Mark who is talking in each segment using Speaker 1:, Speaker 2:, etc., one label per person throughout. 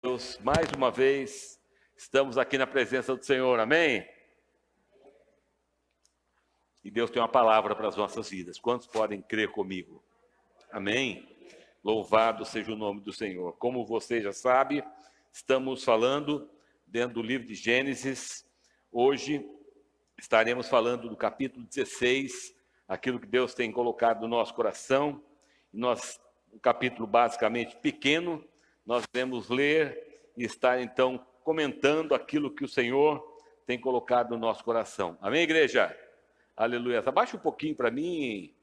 Speaker 1: Deus, mais uma vez, estamos aqui na presença do Senhor, amém? E Deus tem uma palavra para as nossas vidas. Quantos podem crer comigo? Amém? Louvado seja o nome do Senhor. Como você já sabe, estamos falando dentro do livro de Gênesis. Hoje estaremos falando do capítulo 16, aquilo que Deus tem colocado no nosso coração. Um capítulo basicamente pequeno, nós devemos ler e estar então comentando aquilo que o Senhor tem colocado no nosso coração. Amém, igreja? Aleluia. Abaixa um pouquinho para mim.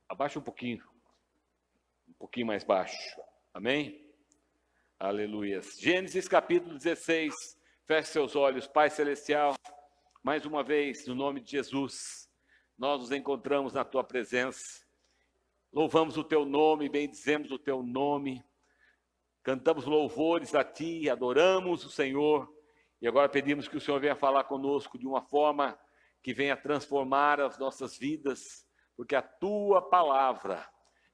Speaker 1: Abaixa um pouquinho mais baixo. Amém? Aleluia. Gênesis capítulo 16. Feche seus olhos, Pai Celestial. Mais uma vez, no nome de Jesus, nós nos encontramos na Tua presença. Louvamos o Teu nome, bendizemos o Teu nome. Cantamos louvores a Ti, adoramos o Senhor. E agora pedimos que o Senhor venha falar conosco de uma forma que venha transformar as nossas vidas, porque a Tua palavra,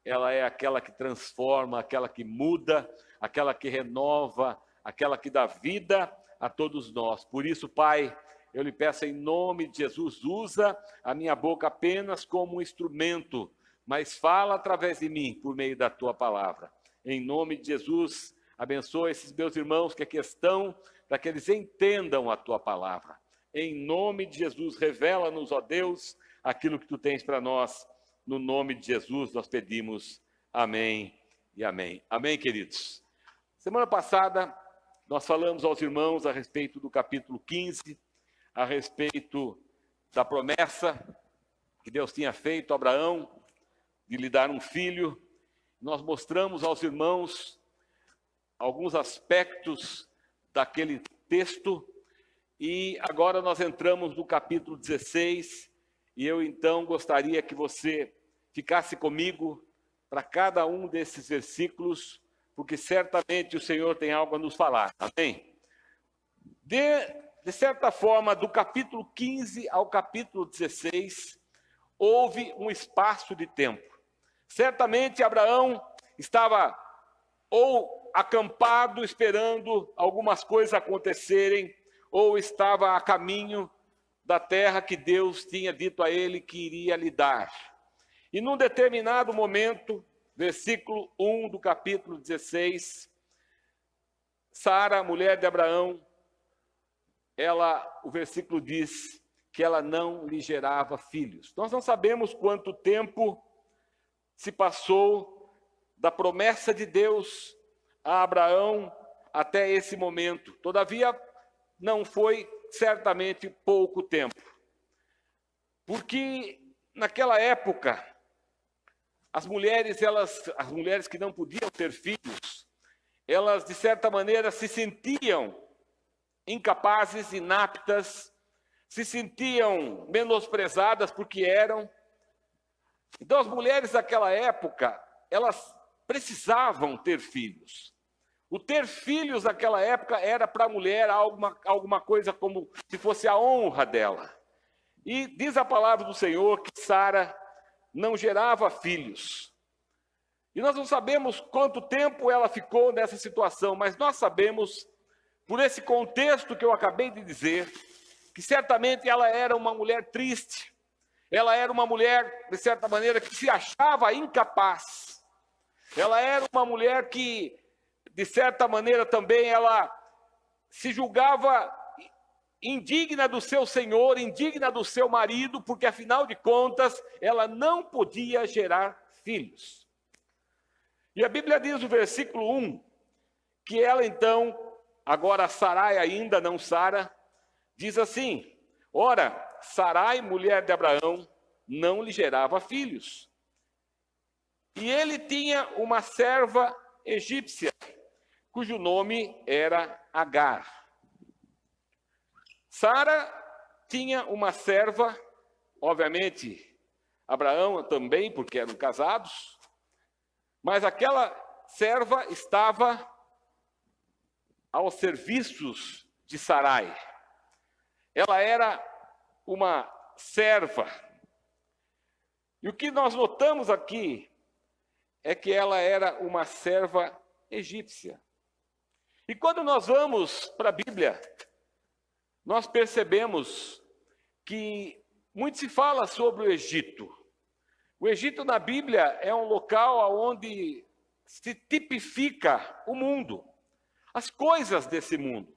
Speaker 1: ela é aquela que transforma, aquela que muda, aquela que renova, aquela que dá vida a todos nós. Por isso, Pai, eu lhe peço em nome de Jesus, usa a minha boca apenas como um instrumento, mas fala através de mim, por meio da Tua palavra. Em nome de Jesus, abençoa esses meus irmãos que aqui estão, para que eles entendam a Tua palavra. Em nome de Jesus, revela-nos, ó Deus, aquilo que Tu tens para nós. No nome de Jesus, nós pedimos amém e amém. Amém, queridos? Semana passada, nós falamos aos irmãos a respeito do capítulo 15, a respeito da promessa que Deus tinha feito a Abraão, de lhe dar um filho. Nós mostramos aos irmãos alguns aspectos daquele texto, e agora nós entramos no capítulo 16, e eu então gostaria que você ficasse comigo para cada um desses versículos, porque certamente o Senhor tem algo a nos falar, amém? De certa forma, do capítulo 15 ao capítulo 16, houve um espaço de tempo. Certamente Abraão estava ou acampado esperando algumas coisas acontecerem, ou estava a caminho da terra que Deus tinha dito a ele que iria lhe dar. E num determinado momento, versículo 1 do capítulo 16, Sara, mulher de Abraão, o versículo diz que ela não lhe gerava filhos. Nós não sabemos quanto tempo se passou da promessa de Deus a Abraão até esse momento. Todavia, não foi certamente pouco tempo. Porque naquela época, as mulheres que não podiam ter filhos, elas de certa maneira se sentiam incapazes, inaptas, se sentiam menosprezadas porque eram. Então, as mulheres daquela época, elas precisavam ter filhos. O ter filhos naquela época era para a mulher alguma coisa como se fosse a honra dela. E diz a palavra do Senhor que Sara não gerava filhos. E nós não sabemos quanto tempo ela ficou nessa situação, mas nós sabemos, por esse contexto que eu acabei de dizer, que certamente ela era uma mulher triste. Ela era uma mulher, de certa maneira, que se achava incapaz. Ela era uma mulher que, de certa maneira, também ela se julgava indigna do seu senhor, indigna do seu marido, porque, afinal de contas, ela não podia gerar filhos. E a Bíblia diz no versículo 1, que ela então, agora Sarai ainda, não Sara, diz assim: ora, Sarai, mulher de Abraão, não lhe gerava filhos. E ele tinha uma serva egípcia, cujo nome era Agar. Sara tinha uma serva, obviamente, Abraão também, porque eram casados, mas aquela serva estava aos serviços de Sarai. Ela era uma serva. E o que nós notamos aqui é que ela era uma serva egípcia. E quando nós vamos para a Bíblia, nós percebemos que muito se fala sobre o Egito. O Egito na Bíblia é um local onde se tipifica o mundo, as coisas desse mundo,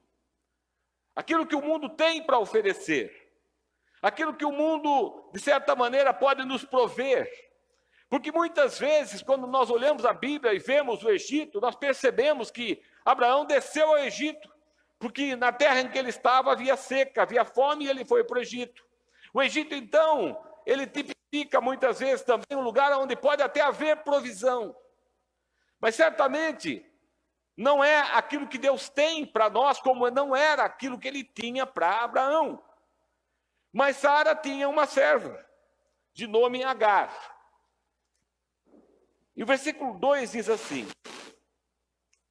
Speaker 1: aquilo que o mundo tem para oferecer, aquilo que o mundo, de certa maneira, pode nos prover. Porque muitas vezes, quando nós olhamos a Bíblia e vemos o Egito, nós percebemos que Abraão desceu ao Egito, porque na terra em que ele estava havia seca, havia fome e ele foi para o Egito. O Egito, então, ele tipifica muitas vezes também um lugar onde pode até haver provisão. Mas certamente não é aquilo que Deus tem para nós, como não era aquilo que ele tinha para Abraão. Mas Sara tinha uma serva, de nome Agar. E o versículo 2 diz assim: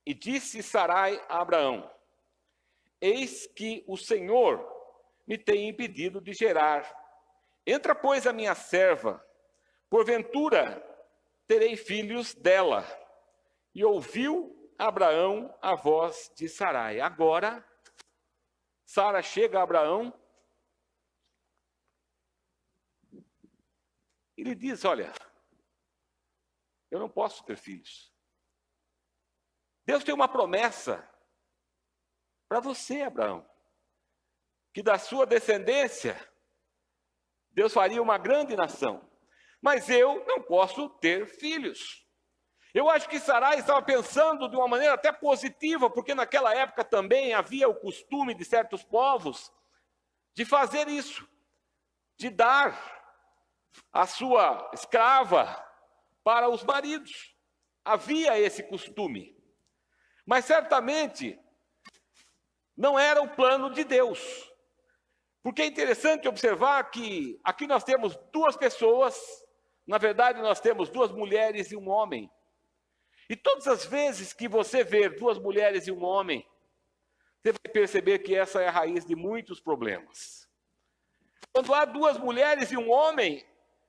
Speaker 1: E disse Sarai a Abraão: Eis que o Senhor me tem impedido de gerar. Entra, pois, a minha serva, porventura terei filhos dela. E ouviu Abraão a voz de Sarai. Agora, Sara chega a Abraão e lhe diz: olha, eu não posso ter filhos. Deus tem uma promessa para você, Abraão, que da sua descendência Deus faria uma grande nação. Mas eu não posso ter filhos. Eu acho que Sarai estava pensando de uma maneira até positiva, porque naquela época também havia o costume de certos povos de fazer isso, de dar a sua escrava para os maridos. Havia esse costume. Mas certamente não era o plano de Deus. Porque é interessante observar que aqui nós temos duas pessoas, na verdade nós temos duas mulheres e um homem. E todas as vezes que você vê duas mulheres e um homem, você vai perceber que essa é a raiz de muitos problemas. Quando há duas mulheres e um homem,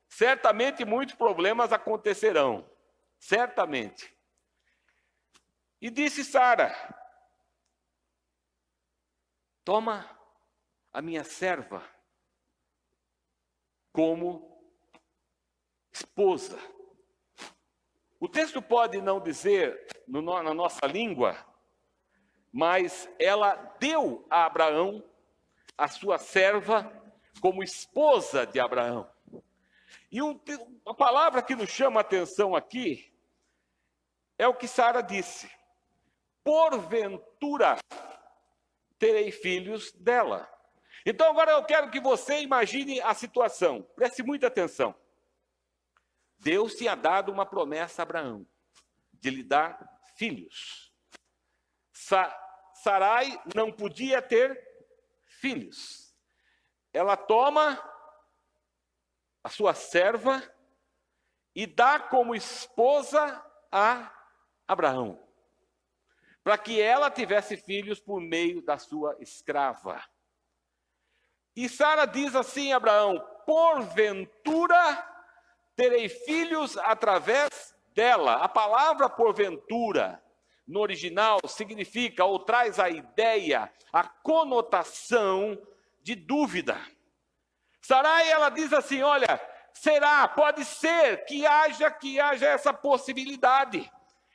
Speaker 1: certamente muitos problemas acontecerão. Certamente. E disse Sara: toma a minha serva como esposa. O texto pode não dizer na nossa língua, mas ela deu a Abraão a sua serva como esposa de Abraão. E a palavra que nos chama a atenção aqui é o que Sara disse: porventura terei filhos dela. Então agora eu quero que você imagine a situação, preste muita atenção. Deus tinha dado uma promessa a Abraão, de lhe dar filhos. Sarai não podia ter filhos. Ela toma a sua serva e dá como esposa a Abraão, para que ela tivesse filhos por meio da sua escrava. E Sara diz assim a Abraão: porventura terei filhos através dela. A palavra porventura, no original, significa ou traz a ideia, a conotação de dúvida. Sarai, ela diz assim: olha, será, pode ser que haja essa possibilidade.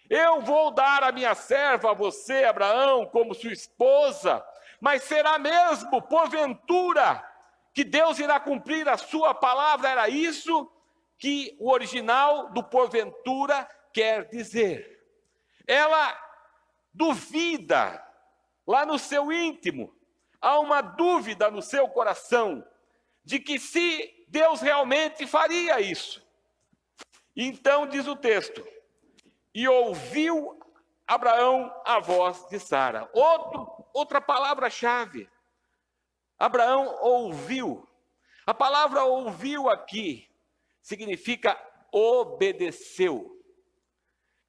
Speaker 1: Eu vou dar a minha serva a você, Abraão, como sua esposa, mas será mesmo, porventura, que Deus irá cumprir a sua palavra? Era isso que o original do porventura quer dizer. Ela duvida, lá no seu íntimo, há uma dúvida no seu coração, de que se Deus realmente faria isso. Então diz o texto: e ouviu Abraão a voz de Sara. Outra palavra-chave. Abraão ouviu. A palavra ouviu aqui significa obedeceu.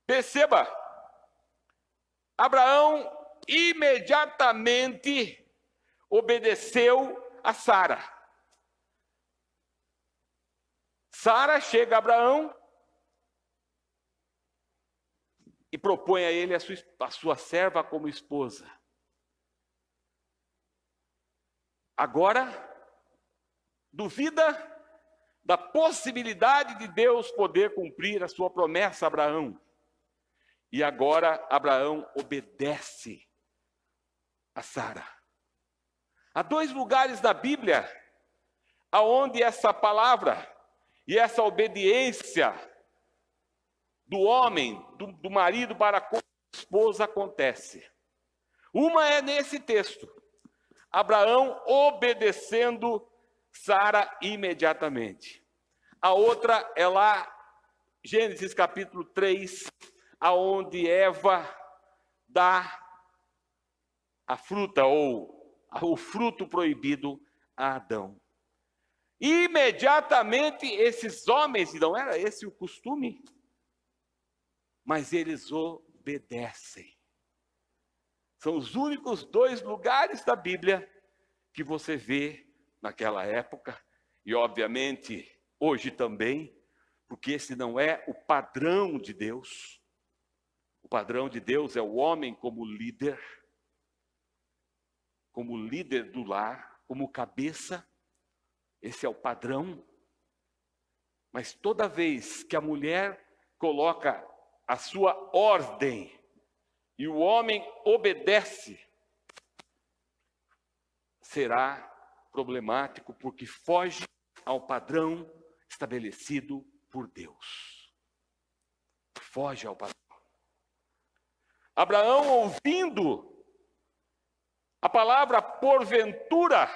Speaker 1: Perceba, Abraão imediatamente obedeceu a Sara. Sara chega a Abraão e propõe a ele a sua serva como esposa. Agora, duvida da possibilidade de Deus poder cumprir a sua promessa a Abraão. E agora Abraão obedece a Sara. Há 2 lugares da Bíblia aonde essa palavra e essa obediência do homem, do marido para com a esposa acontece. Uma é nesse texto, Abraão obedecendo Sara imediatamente. A outra é lá, Gênesis capítulo 3, aonde Eva dá a fruta ou o fruto proibido a Adão. Imediatamente esses homens, não era esse o costume, mas eles obedecem. São os únicos 2 lugares da Bíblia que você vê naquela época, e obviamente hoje também, porque esse não é o padrão de Deus. O padrão de Deus é o homem como líder do lar, como cabeça. Esse é o padrão. Mas toda vez que a mulher coloca a sua ordem e o homem obedece, será problemático, porque foge ao padrão estabelecido por Deus. Foge ao padrão. Abraão, ouvindo a palavra porventura,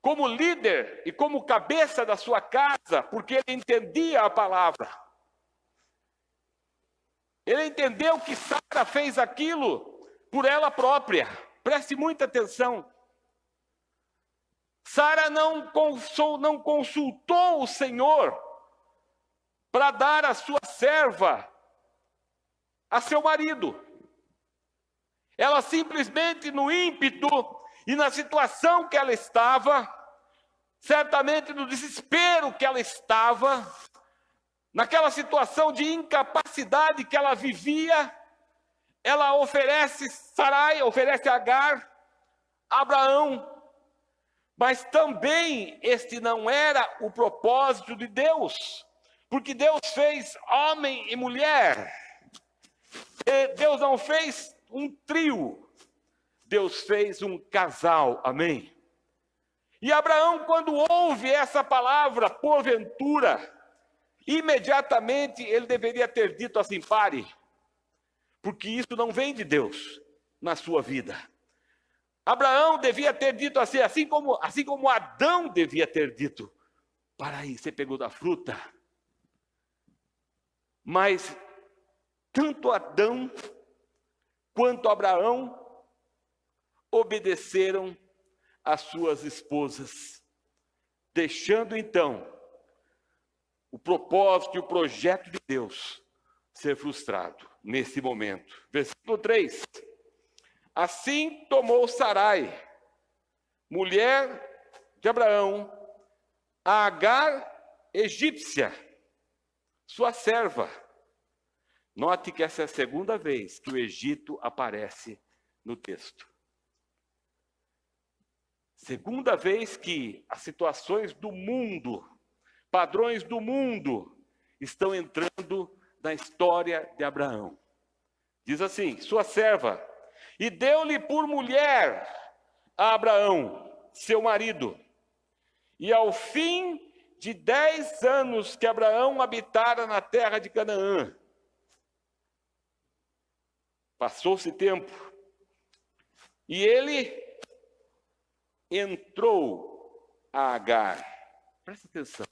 Speaker 1: como líder e como cabeça da sua casa, porque ele entendia a palavra. Ele entendeu que Sara fez aquilo por ela própria. Preste muita atenção. Sara não consultou o Senhor para dar a sua serva a seu marido. Ela simplesmente, no ímpeto e na situação que ela estava, certamente no desespero que ela estava, naquela situação de incapacidade que ela vivia, ela oferece Sarai, oferece Agar a Abraão. Mas também este não era o propósito de Deus, porque Deus fez homem e mulher. Deus não fez um trio, Deus fez um casal, amém? E Abraão, quando ouve essa palavra, porventura, imediatamente ele deveria ter dito assim: pare, porque isso não vem de Deus na sua vida. Abraão devia ter dito assim como Adão devia ter dito: para aí, você pegou da fruta. Mas tanto Adão quanto Abraão obedeceram às suas esposas, deixando então o propósito e o projeto de Deus ser frustrado nesse momento. Versículo 3. Assim tomou Sarai, mulher de Abraão, a Agar egípcia, sua serva. Note que essa é a segunda vez que o Egito aparece no texto. Segunda vez que as situações do mundo, padrões do mundo, estão entrando na história de Abraão. Diz assim: sua serva, e deu-lhe por mulher a Abraão, seu marido. E ao fim de 10 anos que Abraão habitara na terra de Canaã, passou-se tempo, e ele entrou a Agar. Presta atenção.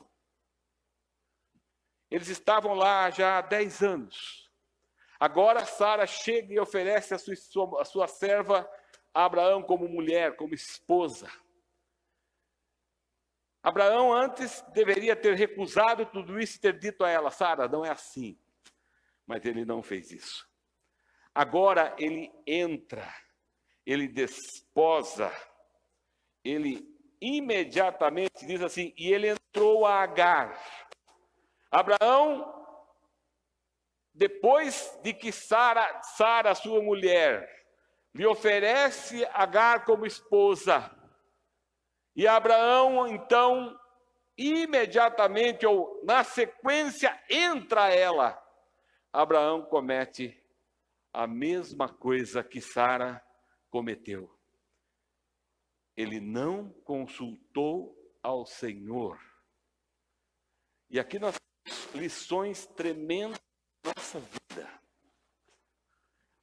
Speaker 1: Eles estavam lá já há 10 anos. Agora Sara chega e oferece a sua serva a Abraão como mulher, como esposa. Abraão antes deveria ter recusado tudo isso e ter dito a ela: Sara, não é assim. Mas ele não fez isso. Agora ele entra, ele desposa, ele imediatamente diz assim: e ele entrou a Agar. Abraão depois de que Sara, sua mulher, lhe oferece Agar como esposa, e Abraão, então, imediatamente, ou na sequência, entra ela, Abraão comete a mesma coisa que Sara cometeu. Ele não consultou ao Senhor. E aqui nós temos lições tremendas na nossa vida.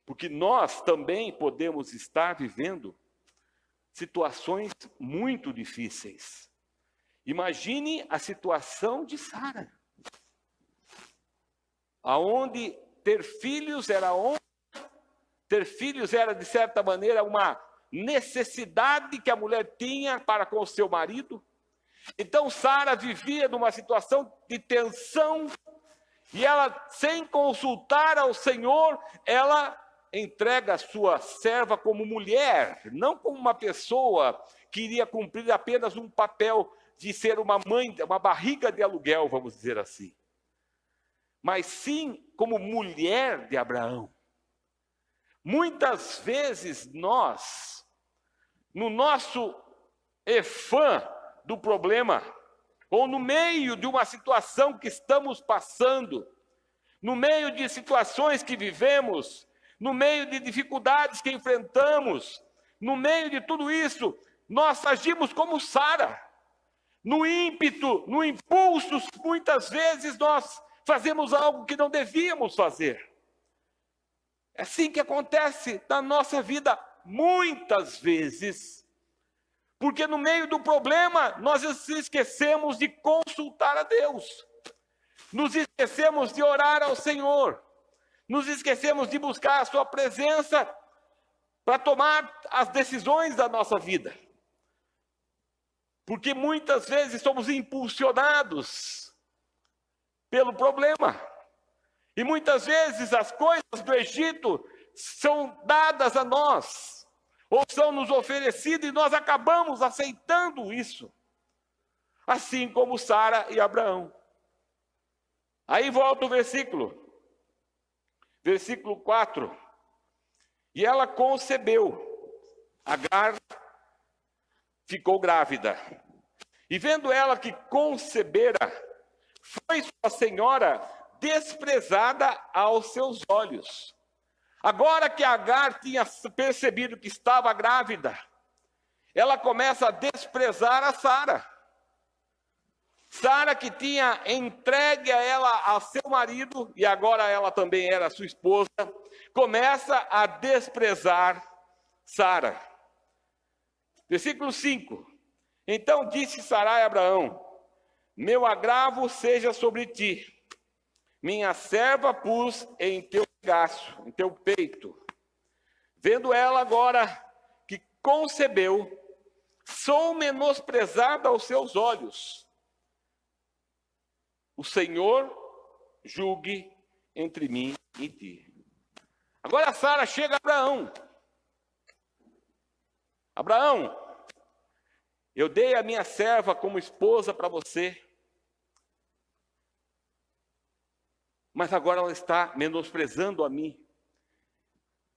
Speaker 1: Porque nós também podemos estar vivendo situações muito difíceis. Imagine a situação de Sara, aonde ter filhos era honra, ter filhos era, de certa maneira, uma necessidade que a mulher tinha para com o seu marido. Então Sara vivia numa situação de tensão, e ela, sem consultar ao Senhor, ela entrega a sua serva como mulher, não como uma pessoa que iria cumprir apenas um papel de ser uma mãe, uma barriga de aluguel, vamos dizer assim, mas sim como mulher de Abraão. Muitas vezes nós, no nosso efã do problema, ou no meio de uma situação que estamos passando, no meio de situações que vivemos, no meio de dificuldades que enfrentamos, no meio de tudo isso, nós agimos como Sara. No ímpeto, no impulso, muitas vezes nós fazemos algo que não devíamos fazer. É assim que acontece na nossa vida muitas vezes. Porque no meio do problema, nós nos esquecemos de consultar a Deus. Nos esquecemos de orar ao Senhor. Nos esquecemos de buscar a sua presença para tomar as decisões da nossa vida. Porque muitas vezes somos impulsionados pelo problema. E muitas vezes as coisas do Egito são dadas a nós, ou são nos oferecidas, e nós acabamos aceitando isso. Assim como Sara e Abraão. Aí volta o versículo 4. E ela concebeu, Agar ficou grávida. E vendo ela que concebera, foi sua senhora desprezada aos seus olhos. Agora que Agar tinha percebido que estava grávida, ela começa a desprezar a Sara. Sara, que tinha entregue a ela a seu marido, e agora ela também era sua esposa, começa a desprezar Sara. Versículo 5. Então disse Sarai a Abraão: meu agravo seja sobre ti, minha serva pus em teu regaço, em teu peito. Vendo ela agora que concebeu, sou menosprezada aos seus olhos. O Senhor julgue entre mim e ti. Agora Sara chega a Abraão. Abraão, eu dei a minha serva como esposa para você, mas agora ela está menosprezando a mim.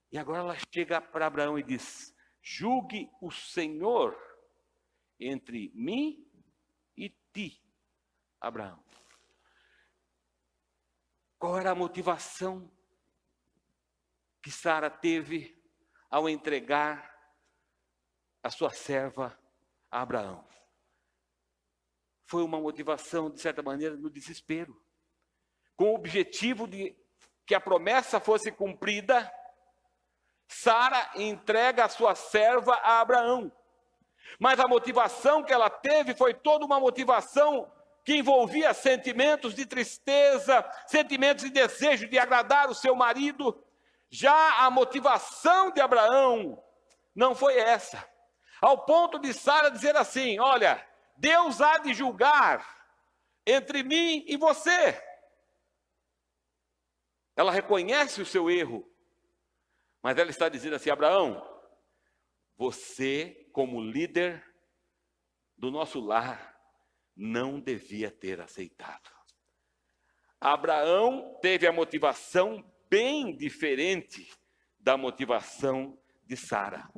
Speaker 1: E agora ela chega para Abraão e diz: julgue o Senhor entre mim e ti, Abraão. Qual era a motivação que Sara teve ao entregar a sua serva a Abraão? Foi uma motivação, de certa maneira, no desespero. Com o objetivo de que a promessa fosse cumprida, Sara entrega a sua serva a Abraão. Mas a motivação que ela teve foi toda uma motivação que envolvia sentimentos de tristeza, sentimentos de desejo de agradar o seu marido. Já a motivação de Abraão não foi essa. Ao ponto de Sara dizer assim: olha, Deus há de julgar entre mim e você. Ela reconhece o seu erro, mas ela está dizendo assim: Abraão, você, como líder do nosso lar, não devia ter aceitado. Abraão teve a motivação bem diferente da motivação de Sara.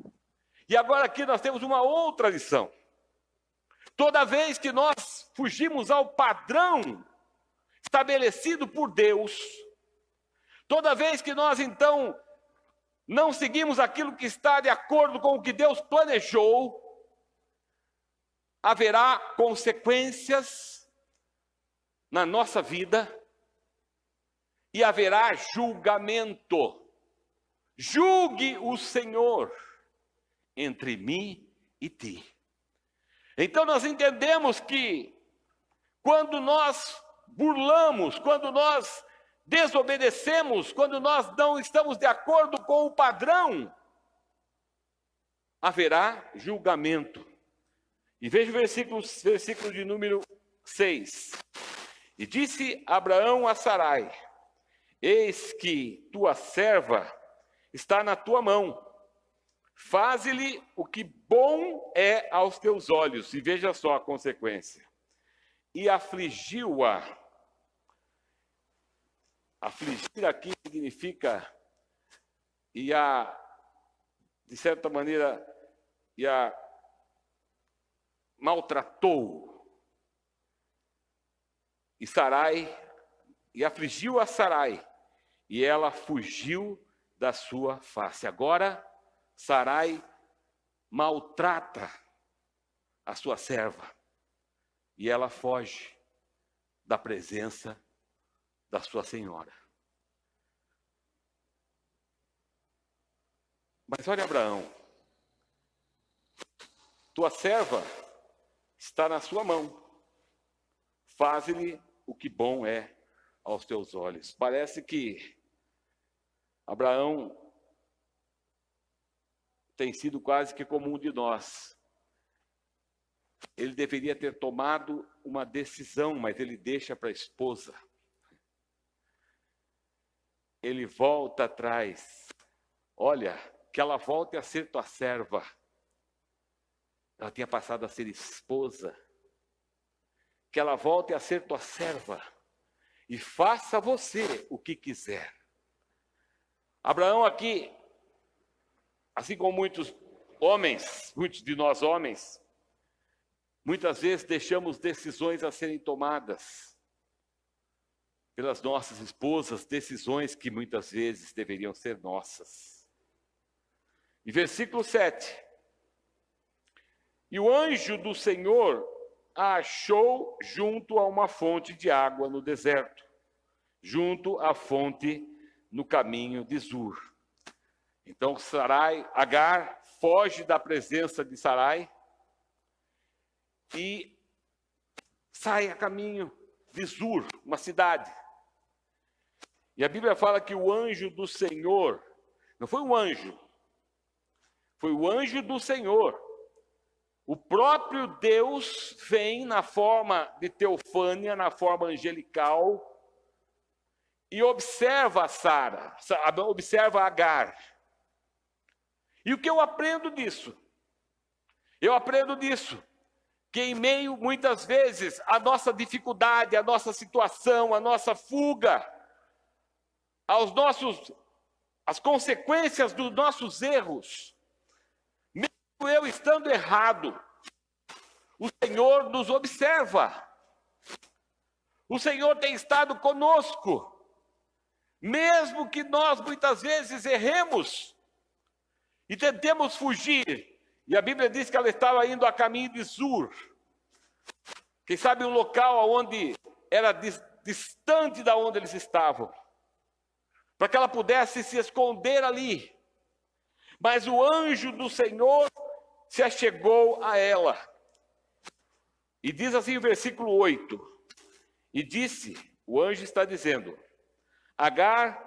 Speaker 1: E agora aqui nós temos uma outra lição. Toda vez que nós fugimos ao padrão estabelecido por Deus, toda vez que nós então não seguimos aquilo que está de acordo com o que Deus planejou, haverá consequências na nossa vida e haverá julgamento. Julgue o Senhor entre mim e ti. Então nós entendemos que quando nós burlamos, quando nós desobedecemos, quando nós não estamos de acordo com o padrão, haverá julgamento. E veja o versículo de número 6. E disse Abraão a Sarai: eis que tua serva está na tua mão, faze-lhe o que bom é aos teus olhos. E veja só a consequência. E afligiu-a. Afligir aqui significa, de certa maneira, maltratou. E afligiu a Sarai, e ela fugiu da sua face. Agora, Sarai maltrata a sua serva, e ela foge da presença da sua senhora. Mas olha, Abraão, tua serva está na sua mão, faze-lhe o que bom é aos teus olhos. Parece que Abraão tem sido quase que como um de nós. Ele deveria ter tomado uma decisão, mas ele deixa para a esposa. Ele volta atrás. Olha, que ela volte a ser tua serva. Ela tinha passado a ser esposa. Que ela volte a ser tua serva. E faça você o que quiser. Abraão aqui, assim como muitos homens, muitos de nós homens, muitas vezes deixamos decisões a serem tomadas pelas nossas esposas, decisões que muitas vezes deveriam ser nossas. E versículo 7. E o anjo do Senhor a achou junto a uma fonte de água no deserto, junto à fonte no caminho de Zur. Então Agar foge da presença de Sarai e sai a caminho de Zur, uma cidade. E a Bíblia fala que o anjo do Senhor, não foi um anjo, foi o anjo do Senhor. O próprio Deus vem na forma de teofânia, na forma angelical, e observa observa Agar. E o que eu aprendo disso? Eu aprendo disso, que em meio, muitas vezes, à nossa dificuldade, à nossa situação, à nossa fuga, as consequências dos nossos erros, mesmo eu estando errado, o Senhor nos observa. O Senhor tem estado conosco. Mesmo que nós muitas vezes erremos e tentemos fugir. E a Bíblia diz que ela estava indo a caminho de Zur. Quem sabe um local onde era distante da onde eles estavam. Para que ela pudesse se esconder ali. Mas o anjo do Senhor se achegou a ela. E diz assim o versículo 8. E disse, o anjo está dizendo: Agar,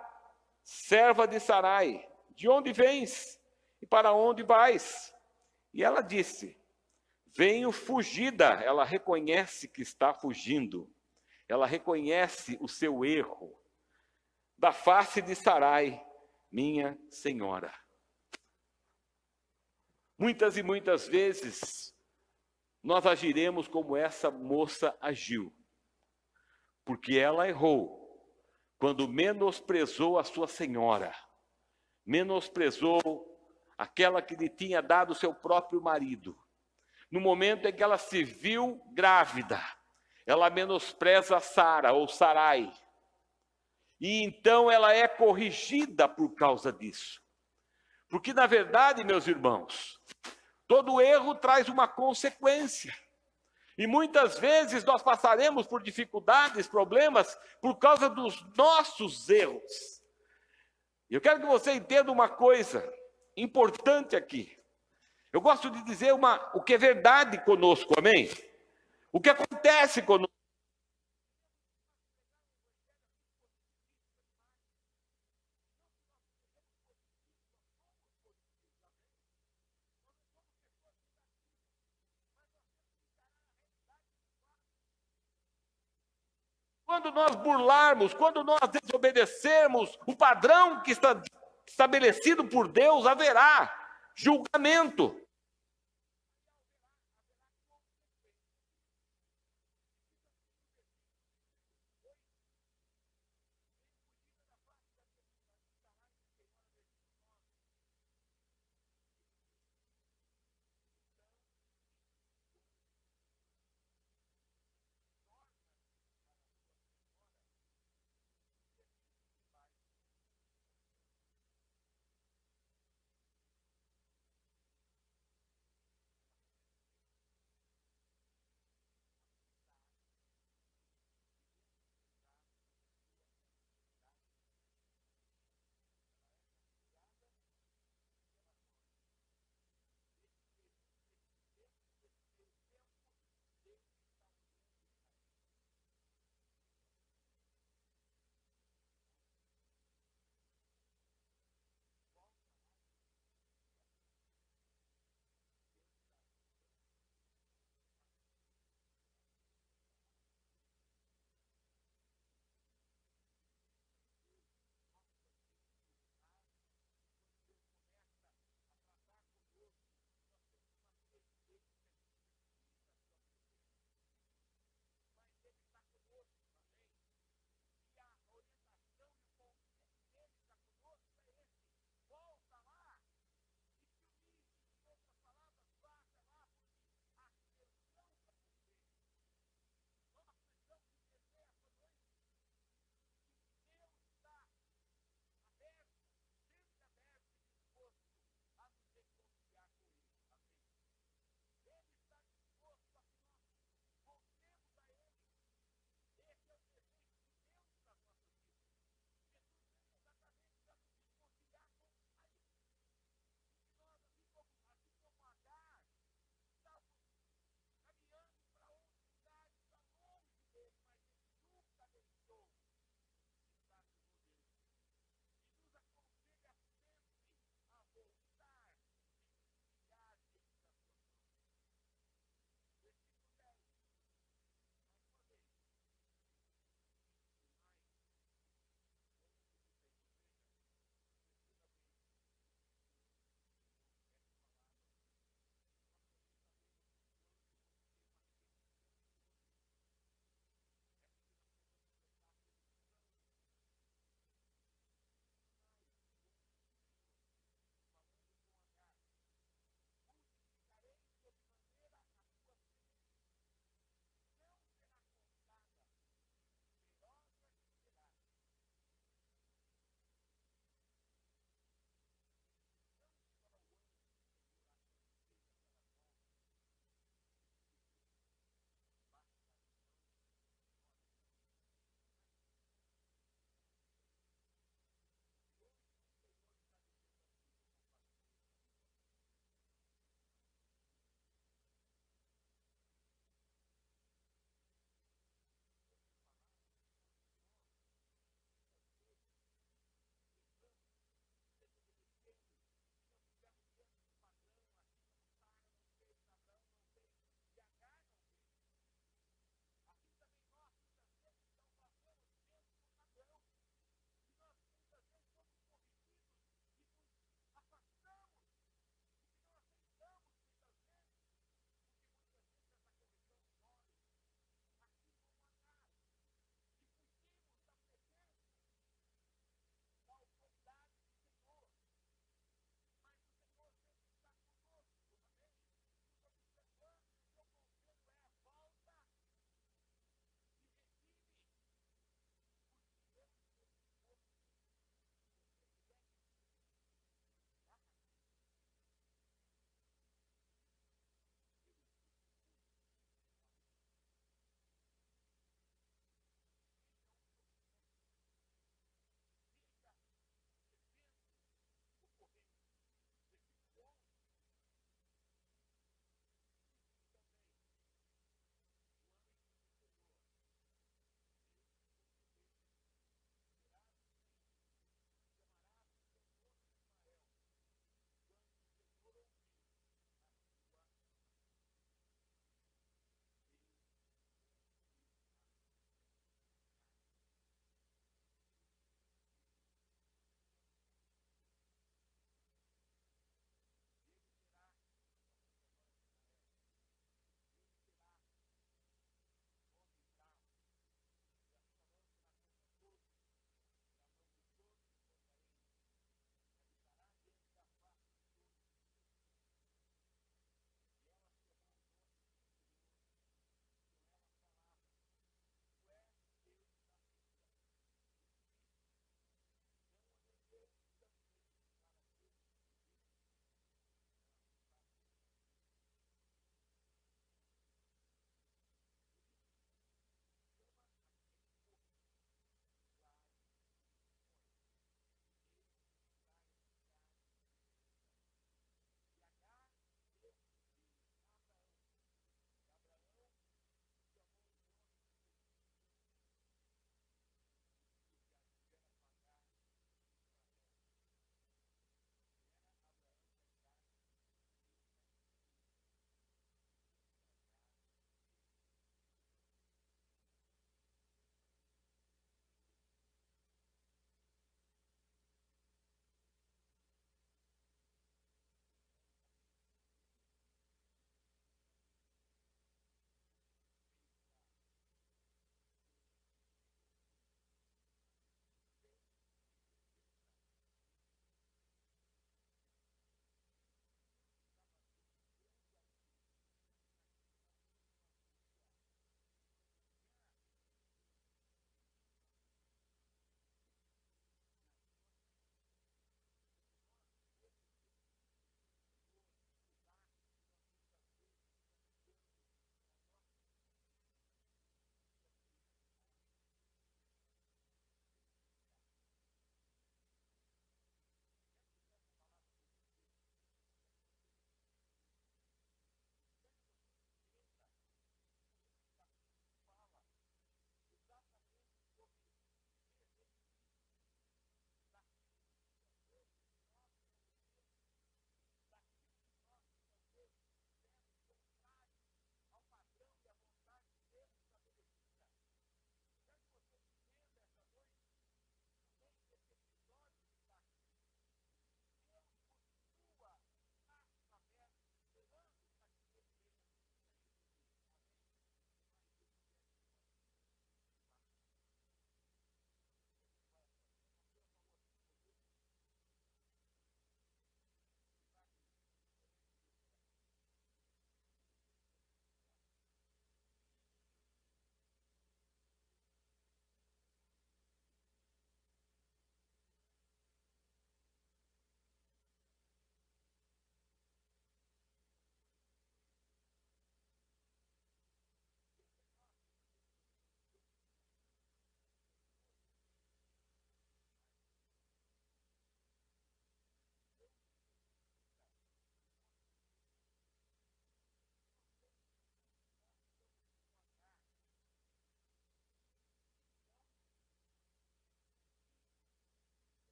Speaker 1: serva de Sarai, de onde vens e para onde vais? E ela disse: venho fugida. Ela reconhece que está fugindo. Ela reconhece o seu erro. Da face de Sarai, minha senhora. Muitas e muitas vezes, nós agiremos como essa moça agiu. Porque ela errou. quando menosprezou a sua senhora, menosprezou aquela que lhe tinha dado seu próprio marido. No momento em que ela se viu grávida, ela menospreza Sara ou Sarai. E então ela é corrigida por causa disso. Porque, na verdade, meus irmãos, todo erro traz uma consequência. E muitas vezes nós passaremos por dificuldades, problemas, por causa dos nossos erros. Eu quero que você entenda uma coisa importante aqui. Eu gosto de dizer o que é verdade conosco, amém? O que acontece conosco. Quando nós burlarmos, quando nós desobedecermos o padrão que está estabelecido por Deus, haverá julgamento.